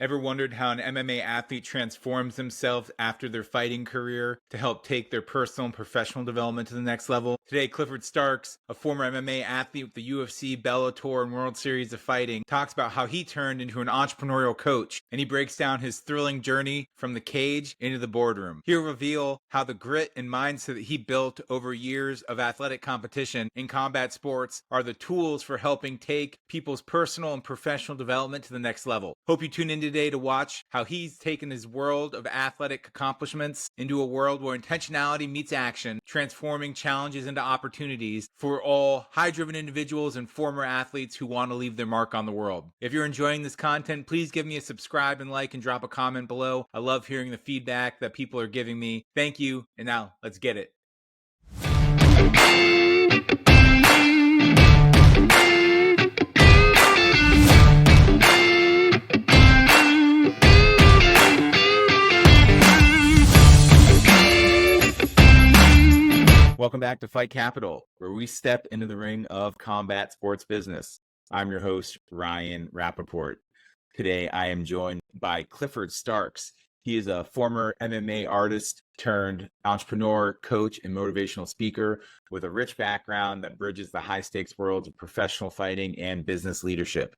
Ever wondered how an MMA athlete transforms themselves after their fighting career to help take their personal and professional development to the next level? Today, Clifford Starks, a former MMA athlete with the UFC, Bellator, and World Series of Fighting, talks about how he turned into an entrepreneurial coach, and he breaks down his thrilling journey from the cage into the boardroom. He'll reveal how the grit and mindset that he built over years of athletic competition in combat sports are the tools for helping take people's personal and professional development to the next level. Hope you tune in today to watch how he's taken his world of athletic accomplishments into a world where intentionality meets action, transforming challenges into opportunities for all high-driven individuals and former athletes who want to leave their mark on the world. If you're enjoying this content, please give me a subscribe and like and drop a comment below. I love hearing the feedback that people are giving me. Thank you, and now let's get it. Welcome back to Fight Capital, where we step into the ring of combat sports business. I'm your host, Ryan Rappaport. Today, I am joined by Clifford Starks. He is a former MMA artist turned entrepreneur, coach, and motivational speaker with a rich background that bridges the high-stakes worlds of professional fighting and business leadership.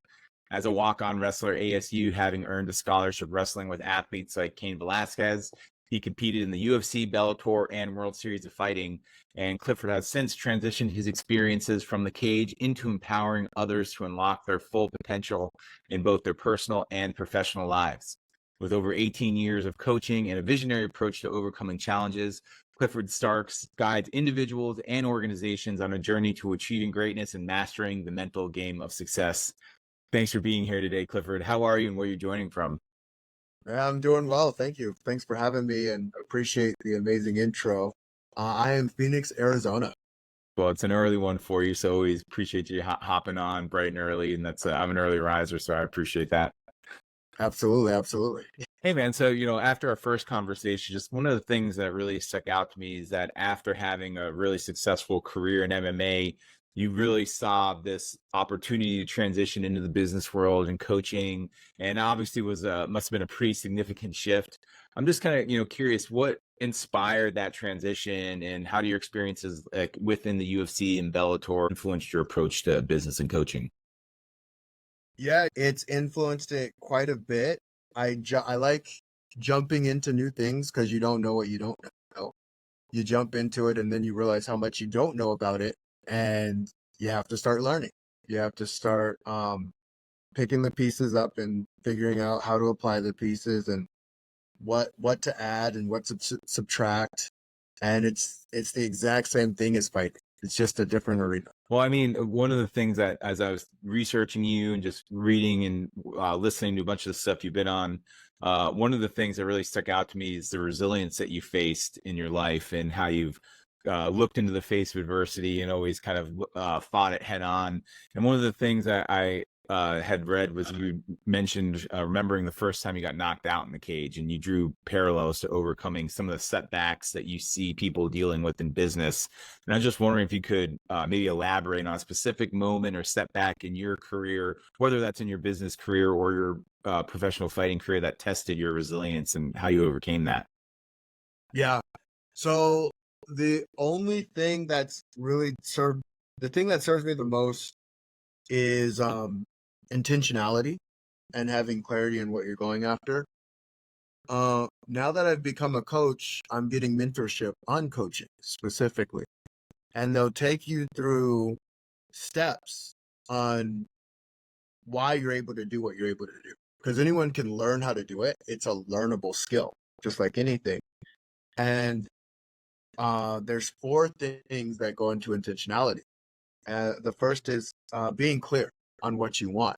As a walk-on wrestler at ASU, having earned a scholarship wrestling with athletes like Cain Velasquez, he competed in the UFC, Bellator, and World Series of Fighting, and Clifford has since transitioned his experiences from the cage into empowering others to unlock their full potential in both their personal and professional lives. With over 18 years of coaching and a visionary approach to overcoming challenges, Clifford Starks guides individuals and organizations on a journey to achieving greatness and mastering the mental game of success. Thanks for being here today, Clifford. How are you and where are you joining from? I'm doing well. Thank you. Thanks for having me and appreciate the amazing intro. I am Phoenix, Arizona. Well, it's an early one for you, so always appreciate you hopping on bright and early. And that's I'm an early riser, so I appreciate that. Absolutely. Absolutely. Hey, man. So, after our first conversation, just one of the things that really stuck out to me is that after having a really successful career in MMA, you really saw this opportunity to transition into the business world and coaching, and obviously must have been a pretty significant shift. I'm just kind of, curious what inspired that transition and how do your experiences like within the UFC and Bellator influenced your approach to business and coaching? Yeah, it's influenced it quite a bit. I like jumping into new things because you don't know what you don't know. You jump into it and then you realize how much you don't know about it, and you have to start learning. You have to start picking the pieces up and figuring out how to apply the pieces and what to add and what to subtract. And it's the exact same thing as fighting. It's just a different arena. Well, I mean, one of the things that as I was researching you and just reading and listening to a bunch of the stuff you've been on, one of the things that really stuck out to me is the resilience that you faced in your life and how you've looked into the face of adversity and always kind of fought it head on. And one of the things that I had read was you mentioned remembering the first time you got knocked out in the cage, and you drew parallels to overcoming some of the setbacks that you see people dealing with in business. And I was just wondering if you could maybe elaborate on a specific moment or setback in your career, whether that's in your business career or your professional fighting career, that tested your resilience and how you overcame that. Yeah. So the only thing that's really the thing that serves me the most is intentionality and having clarity in what you're going after. Now that I've become a coach, I'm getting mentorship on coaching specifically. And they'll take you through steps on why you're able to do what you're able to do. Because anyone can learn how to do it. It's a learnable skill, just like anything. And there's 4 things that go into intentionality. The first is being clear on what you want.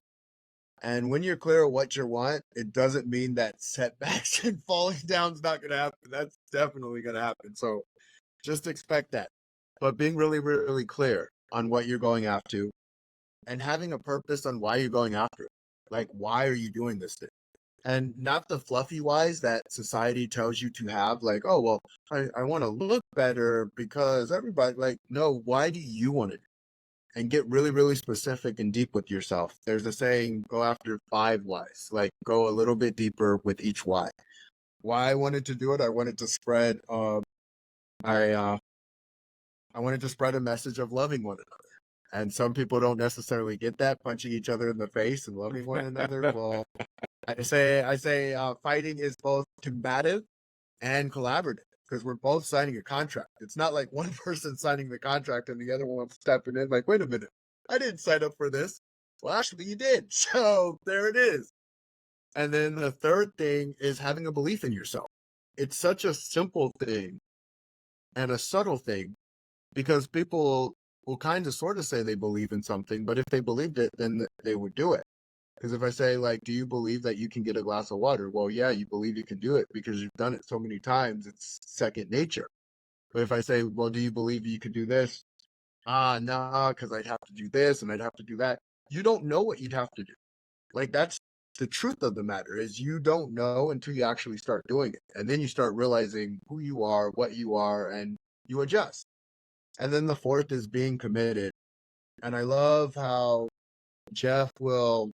And when you're clear on what you want, it doesn't mean that setbacks and falling down is not going to happen. That's definitely going to happen. So just expect that. But being really, really clear on what you're going after and having a purpose on why you're going after it. Like, why are you doing this thing? And not the fluffy whys that society tells you to have, like, oh, well, I want to look better because everybody, like, no, why do you want to do it? and get really, really specific and deep with yourself. There's a saying, go after 5 whys, like go a little bit deeper with each why. Why I wanted to do it, I wanted to spread I I wanted to spread a message of loving one another. And some people don't necessarily get that, punching each other in the face and loving one another. Well, I say fighting is both combative and collaborative because we're both signing a contract. It's not like one person signing the contract and the other one stepping in like, wait a minute, I didn't sign up for this. Well, actually, you did. So there it is. And then the third thing is having a belief in yourself. It's such a simple thing and a subtle thing because people will kind of sort of say they believe in something, but if they believed it, then they would do it. Because if I say, like, do you believe that you can get a glass of water? Well, yeah, you believe you can do it because you've done it so many times. It's second nature. But if I say, well, do you believe you could do this? No, because I'd have to do this and I'd have to do that. You don't know what you'd have to do. Like, that's the truth of the matter is you don't know until you actually start doing it. And then you start realizing who you are, what you are, and you adjust. And then the fourth is being committed. And I love how Jeff will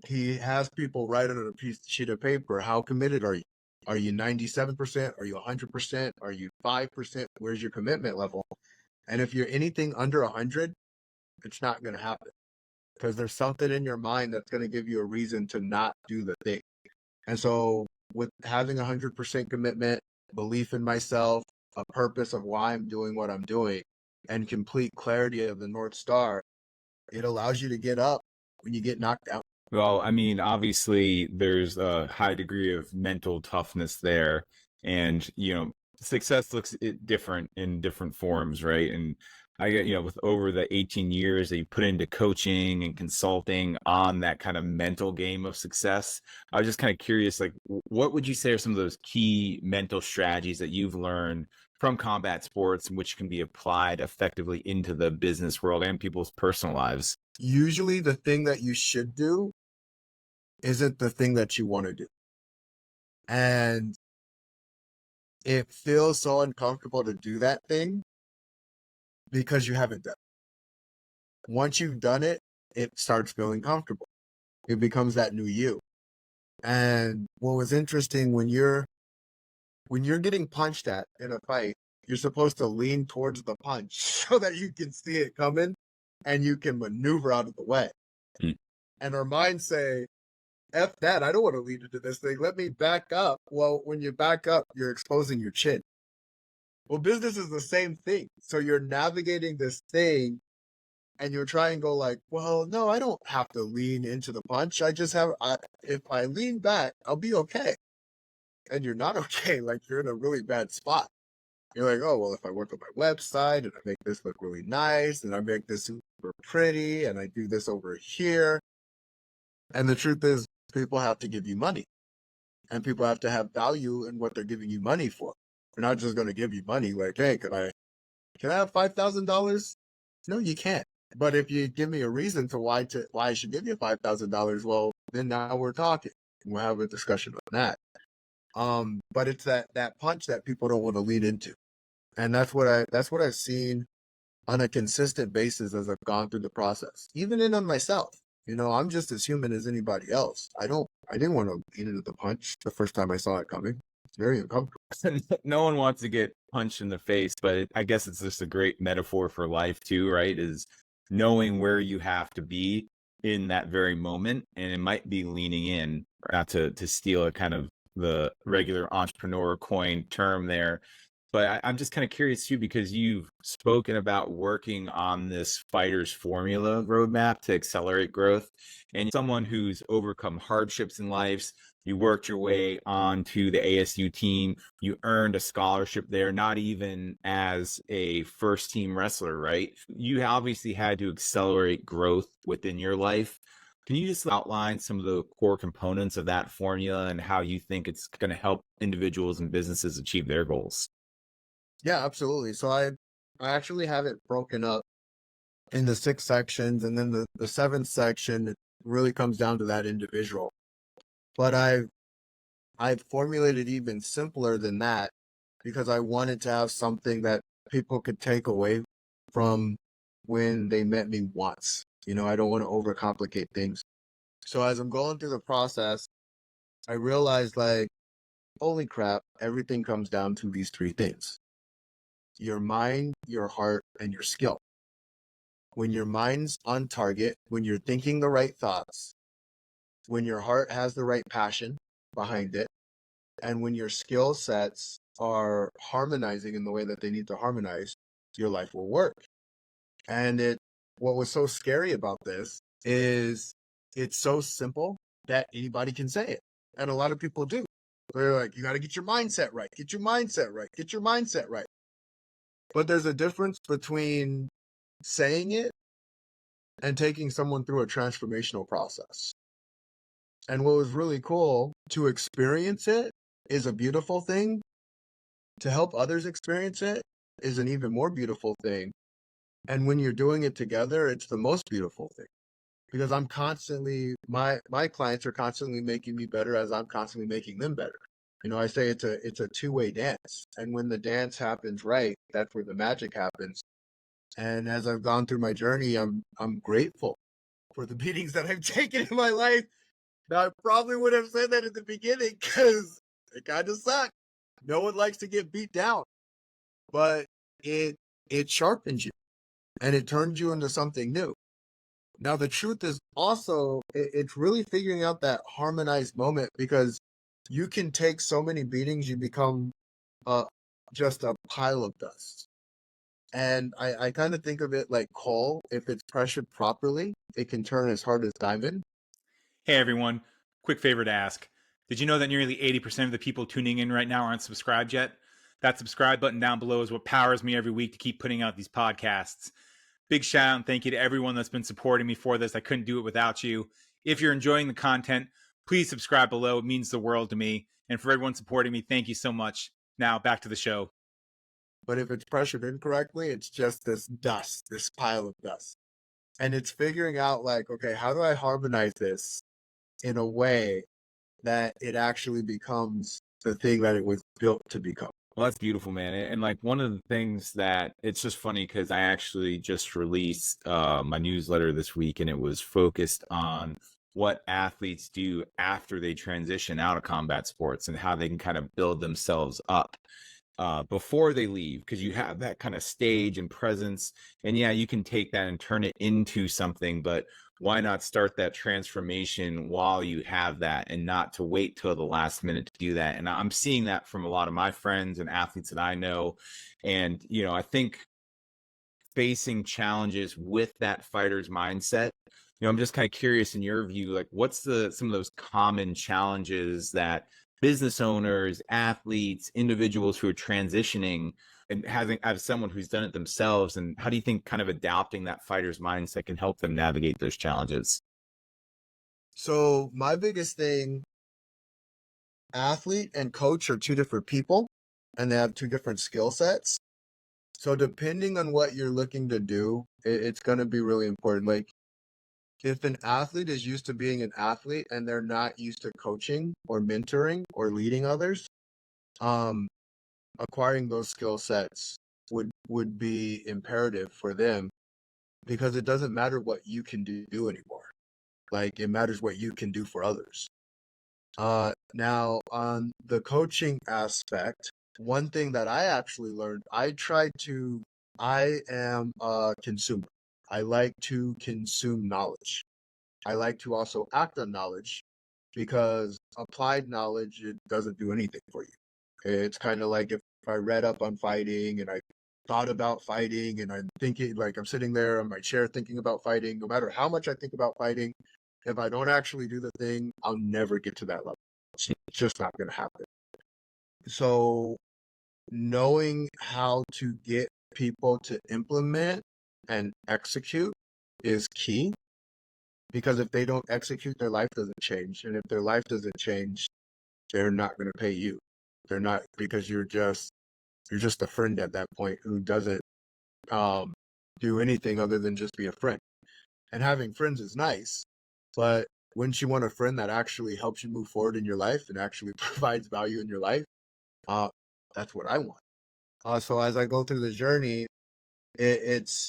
he has people write on a sheet of paper, how committed are you? Are you 97%? Are you 100%? Are you 5%? Where's your commitment level? And if you're anything under 100, it's not going to happen because there's something in your mind that's going to give you a reason to not do the thing. And so with having 100% commitment, belief in myself, a purpose of why I'm doing what I'm doing, and complete clarity of the North Star, it allows you to get up when you get knocked down. Well, I mean, obviously, there's a high degree of mental toughness there, and success looks different in different forms, right? And I get, with over the 18 years that you put into coaching and consulting on that kind of mental game of success, I was just kind of curious, like, what would you say are some of those key mental strategies that you've learned from combat sports, which can be applied effectively into the business world and people's personal lives? Usually the thing that you should do isn't the thing that you want to do. And it feels so uncomfortable to do that thing because you haven't done it. Once you've done it, it starts feeling comfortable. It becomes that new you. And what was interesting when you're getting punched at in a fight, you're supposed to lean towards the punch so that you can see it coming and you can maneuver out of the way. Hmm. And our minds say, F that, I don't want to lean into this thing. Let me back up. Well, when you back up, you're exposing your chin. Well, business is the same thing. So you're navigating this thing and you're trying to go like, well, no, I don't have to lean into the punch. If I lean back, I'll be okay. And you're not okay. Like you're in a really bad spot. You're like, oh, well, if I work on my website and I make this look really nice and I make this super pretty and I do this over here. And the truth is, people have to give you money and people have to have value in what they're giving you money for. They're not just going to give you money like, hey, can I have $5,000? No, you can't. But if you give me a reason to why I should give you $5,000, well, then now we're talking. We'll have a discussion on that. But it's that punch that people don't want to lean into. And that's what I've seen on a consistent basis as I've gone through the process, even in on myself. I'm just as human as anybody else. I didn't want to lean into the punch the first time I saw it coming. It's very uncomfortable. No one wants to get punched in the face, but I guess it's just a great metaphor for life too, right? Is knowing where you have to be in that very moment, and it might be leaning in, not to steal a kind of the regular entrepreneur coin term there. But I'm just kind of curious too, because you've spoken about working on this fighter's formula roadmap to accelerate growth, and someone who's overcome hardships in life. You worked your way onto the ASU team. You earned a scholarship there, not even as a first team wrestler, right? You obviously had to accelerate growth within your life. Can you just outline some of the core components of that formula and how you think it's going to help individuals and businesses achieve their goals? Yeah, absolutely. So I actually have it broken up into 6 sections, and then the seventh section, it really comes down to that individual. But I've formulated even simpler than that because I wanted to have something that people could take away from when they met me once. I don't want to overcomplicate things. So as I'm going through the process, I realized like, holy crap, everything comes down to these three things: your mind, your heart, and your skill. When your mind's on target, when you're thinking the right thoughts, when your heart has the right passion behind it, and when your skill sets are harmonizing in the way that they need to harmonize, your life will work. And what was so scary about this is it's so simple that anybody can say it. And a lot of people do. They're like, you got to get your mindset right, get your mindset right, get your mindset right. But there's a difference between saying it and taking someone through a transformational process. And what was really cool to experience it is a beautiful thing. To help others experience it is an even more beautiful thing. And when you're doing it together, it's the most beautiful thing. Because I'm constantly, my clients are constantly making me better as I'm constantly making them better. I say it's a two-way dance. And when the dance happens right, that's where the magic happens. And as I've gone through my journey, I'm grateful for the beatings that I've taken in my life. Now, I probably would have said that at the beginning because it kind of sucked. No one likes to get beat down, but it sharpens you and it turns you into something new. Now, the truth is also, it's really figuring out that harmonized moment, because you can take so many beatings, you become just a pile of dust. And I kind of think of it like coal. If it's pressured properly, it can turn as hard as diamond. Hey everyone, quick favor to ask. Did you know that nearly 80% of the people tuning in right now aren't subscribed yet? That subscribe button down below is what powers me every week to keep putting out these podcasts. Big shout out and thank you to everyone that's been supporting me for this. I couldn't do it without you. If you're enjoying the content, please subscribe below. It means the world to me. And for everyone supporting me, thank you so much. Now back to the show. But if it's pressured incorrectly, it's just this dust, this pile of dust. And it's figuring out like, okay, how do I harmonize this in a way that it actually becomes the thing that it was built to become? Well, that's beautiful, man. And like one of the things that it's just funny because I actually just released my newsletter this week, and it was focused on what athletes do after they transition out of combat sports and how they can kind of build themselves up before they leave, because you have that kind of stage and presence. And yeah, you can take that and turn it into something, but why not start that transformation while you have that and not to wait till the last minute to do that? And I'm seeing that from a lot of my friends and athletes that I know. And, I think facing challenges with that fighter's mindset, I'm just kind of curious in your view, like what's some of those common challenges that business owners, athletes, individuals who are transitioning and having as someone who's done it themselves, and how do you think kind of adopting that fighter's mindset can help them navigate those challenges? So my biggest thing, athlete and coach are two different people and they have two different skill sets. So depending on what you're looking to do, it's going to be really important. Like if an athlete is used to being an athlete and they're not used to coaching or mentoring or leading others, um, acquiring those skill sets would be imperative for them, because it doesn't matter what you can do anymore. Like it matters what you can do for others. Now on the coaching aspect, one thing that I actually learned, I am a consumer. I like to consume knowledge. I like to also act on knowledge, because applied knowledge, it doesn't do anything for you. It's kind of like if I read up on fighting and I thought about fighting and I'm thinking, like I'm sitting there on my chair thinking about fighting, no matter how much I think about fighting, if I don't actually do the thing, I'll never get to that level. It's just not going to happen. So knowing how to get people to implement and execute is key, because if they don't execute, their life doesn't change. And if their life doesn't change, they're not going to pay you. They're not, because you're just a friend at that point who doesn't do anything other than just be a friend. And having friends is nice, but wouldn't you want a friend that actually helps you move forward in your life and actually provides value in your life? That's what I want. So as I go through the journey, it's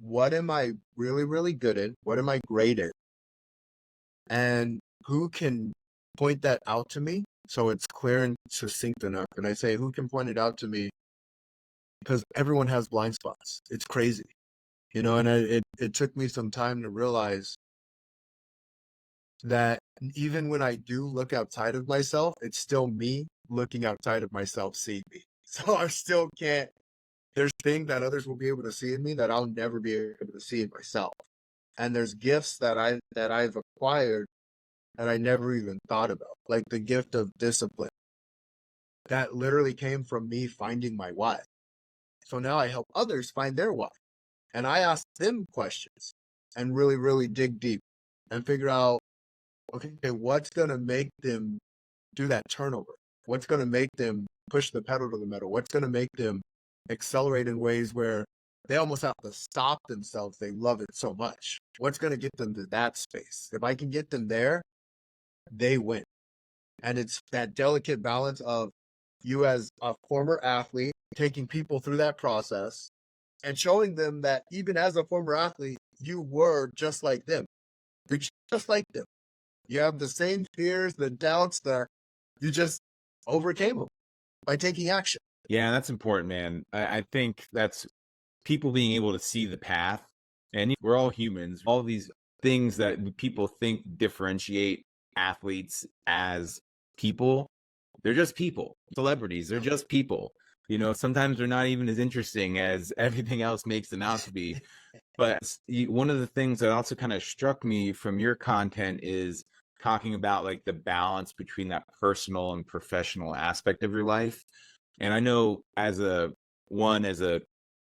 what am I really, really good at? What am I great at? And who can point that out to me so it's clear and succinct enough? And I say, who can point it out to me? Because everyone has blind spots. It's crazy, and it took me some time to realize that even when I do look outside of myself, it's still me looking outside of myself seeing me. So I still can't, there's things that others will be able to see in me that I'll never be able to see in myself. And there's gifts that I've acquired that I never even thought about, like the gift of discipline. That literally came from me finding my why. So now I help others find their why. And I ask them questions and really, really dig deep and figure out, okay, what's going to make them do that turnover? What's going to make them push the pedal to the metal? What's going to make them accelerate in ways where they almost have to stop themselves? They love it so much. What's going to get them to that space? If I can get them there, they win. And it's that delicate balance of you as a former athlete taking people through that process and showing them that even as a former athlete, you were just like them. You're just like them. You have the same fears, the doubts, you just overcame them by taking action. Yeah, that's important, man. I think that's people being able to see the path. And we're all humans. All these things that people think differentiate athletes as people, they're just people. Celebrities, they're just people. Sometimes they're not even as interesting as everything else makes them out to be. But one of the things that also kind of struck me from your content is talking about like the balance between that personal and professional aspect of your life. And I know as a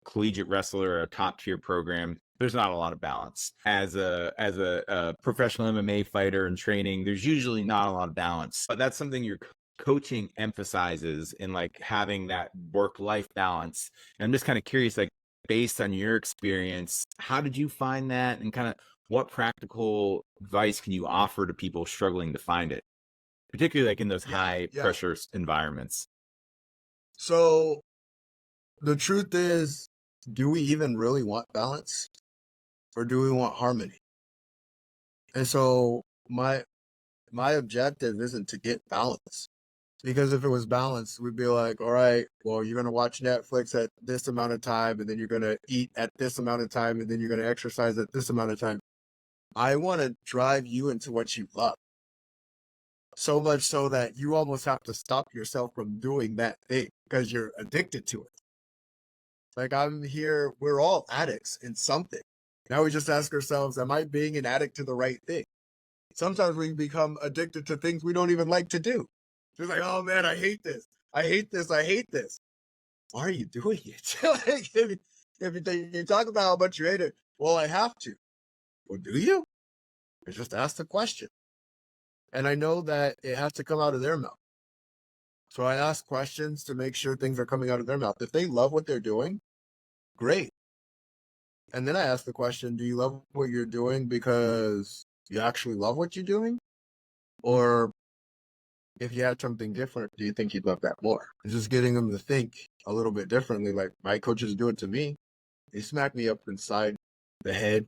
collegiate wrestler or a top tier program, there's not a lot of balance. As a professional MMA fighter and training, there's usually not a lot of balance. But that's something your coaching emphasizes in like having that work-life balance. And I'm just kind of curious, like based on your experience, how did you find that, and kind of what practical advice can you offer to people struggling to find it, particularly like in those high pressure environments? So the truth is, do we even really want balance, or do we want harmony? And so my objective isn't to get balance, because if it was balance, we'd be like, all right, well, you're going to watch Netflix at this amount of time, and then you're going to eat at this amount of time, and then you're going to exercise at this amount of time. I want to drive you into what you love. So much so that you almost have to stop yourself from doing that thing because you're addicted to it. Like we're all addicts in something. Now we just ask ourselves, am I being an addict to the right thing? Sometimes we become addicted to things we don't even like to do. Just like, oh man, I hate this. I hate this. I hate this. Why are you doing it? Like, if you talk about how much you hate it, well, I have to. Well, do you? I just ask the question. And I know that it has to come out of their mouth. So I ask questions to make sure things are coming out of their mouth. If they love what they're doing, great. And then I ask the question, do you love what you're doing because you actually love what you're doing? Or if you had something different, do you think you'd love that more? It's just getting them to think a little bit differently. Like my coaches do it to me. They smack me up inside the head.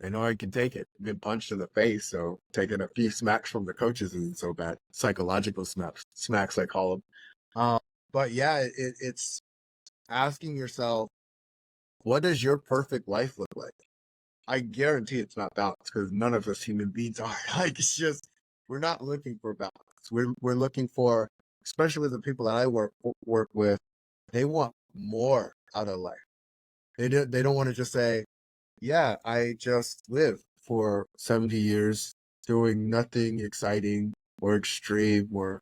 They know I can take it. I've been punched in the face, so taking a few smacks from the coaches isn't so bad. Psychological smacks I call them. But yeah, it's asking yourself, what does your perfect life look like? I guarantee it's not balanced, because none of us human beings are. Like, it's just, we're not looking for balance. We're looking for, especially the people that I work with, they want more out of life. They don't want to just say, yeah, I just lived for 70 years doing nothing exciting or extreme, or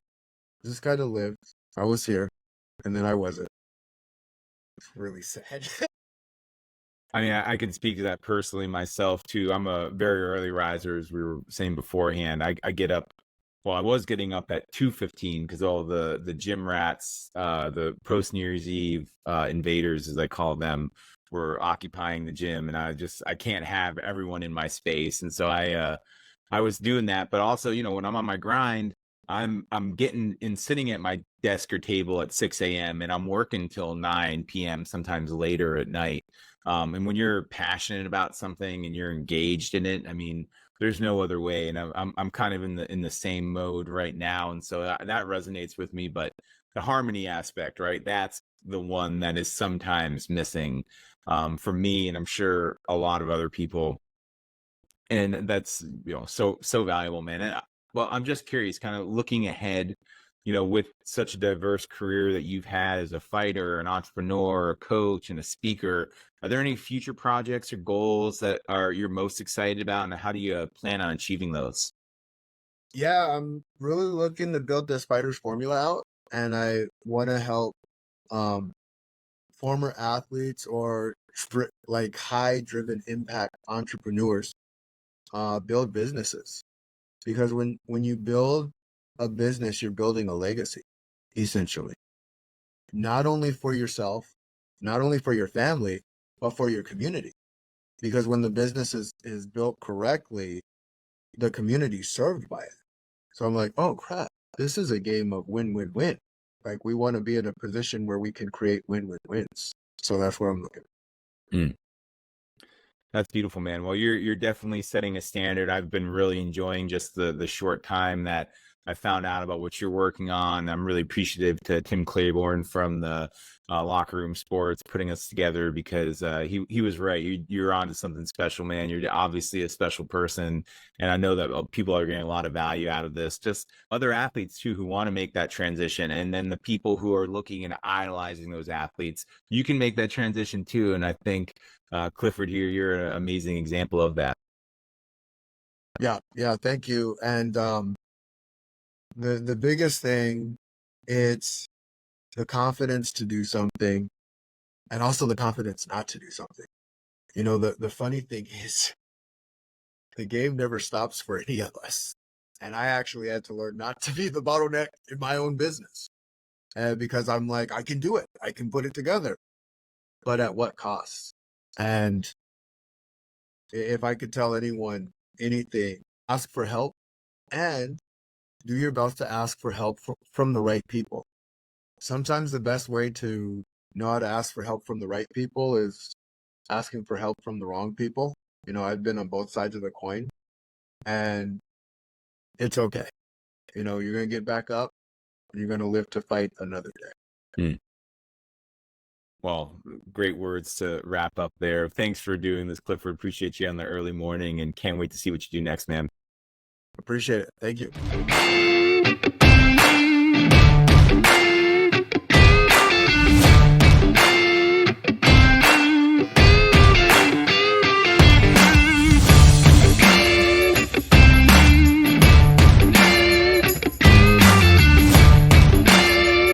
just kind of lived. I was here and then I wasn't. It's really sad. I mean, I can speak to that personally myself too. I'm a very early riser, as we were saying beforehand. I get up. Well, I was getting up at 2:15 because all the gym rats, the post New Year's Eve invaders, as I call them, were occupying the gym, and I can't have everyone in my space, and so I was doing that. But also, when I'm on my grind, I'm getting and sitting at my desk or table at 6 a.m. and I'm working till 9 p.m., sometimes later at night. And when you're passionate about something and you're engaged in it, I mean, there's no other way. And I'm kind of in the same mode right now, and so that resonates with me. But the harmony aspect, right? That's the one that is sometimes missing for me, and I'm sure a lot of other people. And that's, so valuable, man. And well, I'm just curious, kind of looking ahead, with such a diverse career that you've had as a fighter, an entrepreneur, a coach, and a speaker, are there any future projects or goals that are you're most excited about, and how do you plan on achieving those? Yeah, I'm really looking to build the Spiders formula out, and I want to help um, former athletes or like high driven impact entrepreneurs build businesses. Because when you build a business, you're building a legacy, essentially, not only for yourself, not only for your family, but for your community. Because when the business is built correctly, the community is served by it. So I'm like, oh crap, this is a game of win-win-win. Like we want to be in a position where we can create win-win-wins. So that's what I'm looking Mm. That's beautiful, man. Well, you're definitely setting a standard. I've been really enjoying just the short time that I found out about what you're working on. I'm really appreciative to Tim Claiborne from the Locker Room Sports putting us together, because he was right. You're on to something special, man. You're obviously a special person, and I know that people are getting a lot of value out of this. Just other athletes too who want to make that transition, and then the people who are looking and idolizing those athletes. You can make that transition too, and I think Clifford here, you're an amazing example of that. at. Yeah, thank you. And the biggest thing, it's the confidence to do something and also the confidence not to do something. The funny thing is the game never stops for any of us. And I actually had to learn not to be the bottleneck in my own business. Because I'm like, I can do it. I can put it together. But at what cost? And if I could tell anyone anything, ask for help and do your best to ask for help from the right people. Sometimes the best way to know how to ask for help from the right people is asking for help from the wrong people. I've been on both sides of the coin, and it's okay. You're going to get back up and you're going to live to fight another day. Mm. Well, great words to wrap up there. Thanks for doing this, Clifford. Appreciate you on the early morning, and can't wait to see what you do next, man. Appreciate it. Thank you.